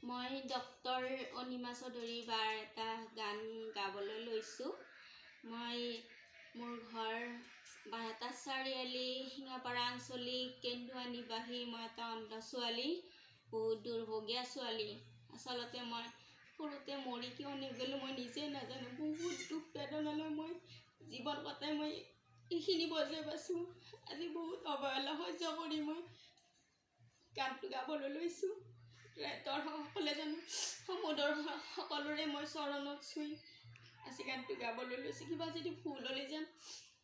মই ডক্টৰ অনিমা চৌধুৰী বাৰ এটা গান গাবলৈ লৈছোঁ। মই মোৰ ঘৰ বাৰটা চাৰিআলি শিঙাপাৰা আঞ্চলিক কেন্দুৱা নিবাসী। মই এটা অন্ধ ছোৱালী, বহুত দুৰ্ভগীয়া ছোৱালী। আচলতে মই সৰুতে মৰি কিয় নগ'লোঁ মই নিজে নাজানো। বহুত দুখ বেদনালৈ মই জীৱন কটাই মই এইখিনি পৰ্যায় পাইছোঁ। আজি বহুত অৱহেলা সহ্য কৰি মই গানটো গাবলৈ লৈছোঁ। সকলে জানো সমুদৰ সকলোৰে মই চৰণত চুই আজি গানটো গাবলৈ লৈছোঁ। কিবা যদি ভুল হ'লে যেন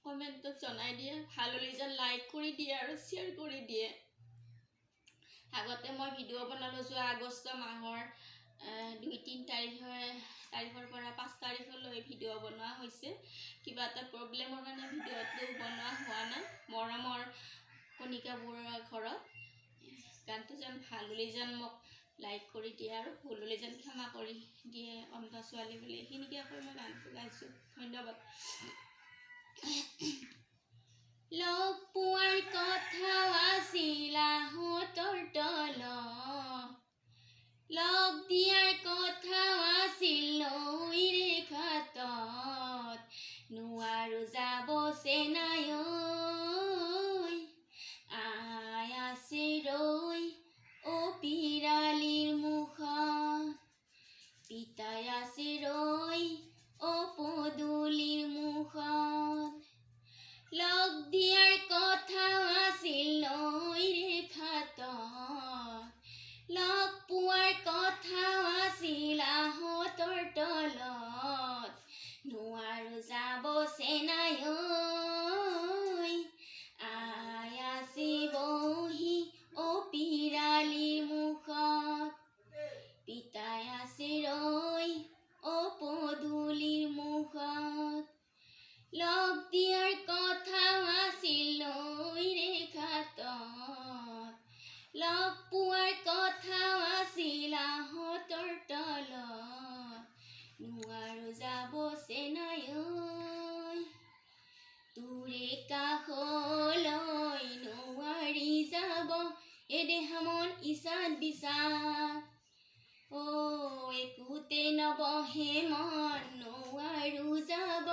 কমেণ্টত জনাই দিয়ে, ভাল হ'লে যেন লাইক কৰি দিয়ে আৰু শ্বেয়াৰ কৰি দিয়ে। আগতে মই ভিডিঅ' বনালোঁ যোৱা আগষ্ট মাহৰ 2-3 তাৰিখৰ পৰা 5 তাৰিখলৈ ভিডিঅ' বনোৱা হৈছে। কিবা এটা প্ৰব্লেমৰ কাৰণে ভিডিঅ'টো বনোৱা হোৱা নাই। মৰমৰ কণিকা বৰুৱাৰ ঘৰত। গানটো যেন ভাল হ'লে যেন মোক লাইক কৰি দিয়ে আৰু ভুল হ'লে যেন ক্ষমা কৰি দিয়ে। অন্ধ ছোৱালী বুলি এইখিনিকে কৈ মই গানটো গাইছোঁ। ধন্যবাদ। লগ পোৱাৰ কথাও আছিল আহঁতৰ তলত, লগ দিয়াৰ কথাও আছিল নৈৰে ঘাটত, নোৱাৰো যাব চেনাই আই আছে ৰৈ পিৰালিৰ মুখত, পিতাই আছে ৰৈ পদূলিৰ মুখত, লগ দিয়াৰ কথাও আছিল নৈৰে ঘাটত, লগ পোৱাৰ কথাও আছিল আহঁতৰ তলত, নোৱাৰো যাব চেনাই আই আছে বহি পিৰালিৰ মুখত, পিতাই আছে ৰৈ পদূলিৰ মুখত, লগ দিয়াৰ কথাও আছিল নৈৰে ঘাটত, লগ পোৱাৰ কথাও আছিল আহঁতৰ তলত, নোৱাৰো যাব চেনাই তোৰে কাষলৈ নোৱাৰি যাব এদেহা মন ইচাত বিচাত, একোতে নবহে মন নোৱাৰো যাব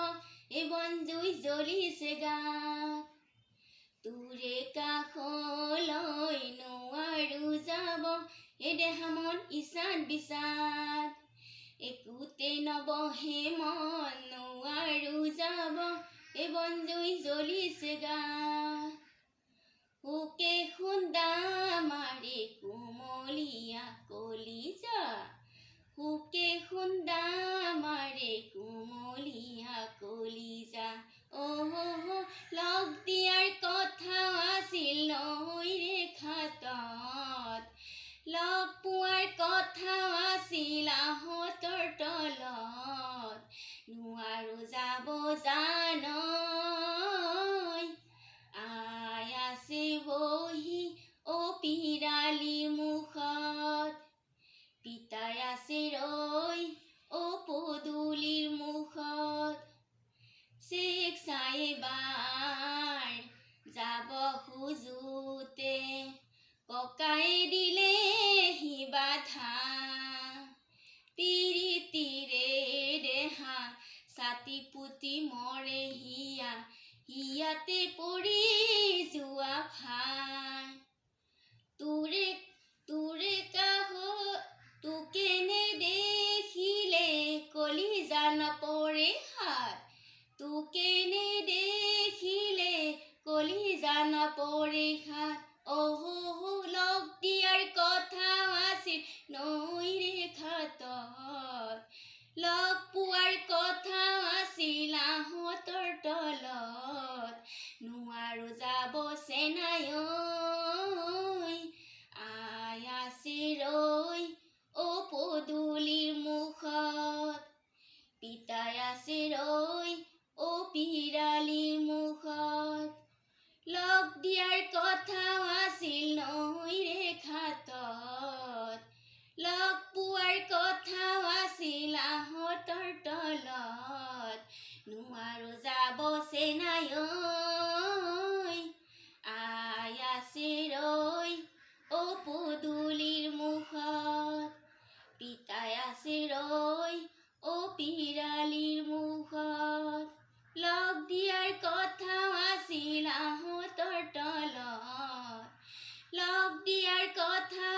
বন জুই জ্বলিছে গাত, তোৰে কাষলৈ নোৱাৰো যাব এদেহা মন ইচাত বিচাত, একোতে নবহে মন নোৱাৰো যাব বন জুই জ্বলিছে গাত, ওকে খুন্দা মাৰে কুমলীয়া কলিজা, ওকে খুন্দা মাৰে কুমলীয়া কলিজা, লগ দিয়াৰ কথাও আছিল নৈৰে ঘাটত, লগ পোৱাৰ কথাও আছিল আহঁতৰ তলত, নোৱাৰো যাব জান আই আছে বহি পিৰালিৰ মুখত, পিতাই আছে ৰৈ পদূলিৰ মুখত, চেক চাই বাৰ যাব খোজোতে ককাই দিলে সি বাধা, পিৰিতিৰে দেহা ছাতি পুতি মৰে হিয়া, হিয়াতে পৰি যোৱা ভাই, তোৰে কাষত তোকে নেদেখিলে কলিজা নপৰে হাত, তোকে নেদেখিলে কলিজা নপৰে হাত, লগ দিয়াৰ কথাও আছিল নৈৰে ঘাটত, লগ পোৱাৰ কথাও আছিল আহঁতৰ তলত, নোৱাৰো যাব চেনাই আই আছে ৰৈ পদূলিৰ মুখত, পিতাই আছে ৰৈ পিৰালিৰ মুখত, লগ দিয়াৰ কথাও আছিল নৈৰে ঘাটত, লগ পোৱাৰ কথাও আছিল আহঁতৰ তলত, নোৱাৰো যাব চেনাই আই আছে ৰৈ পদূলিৰ মুখত, কথা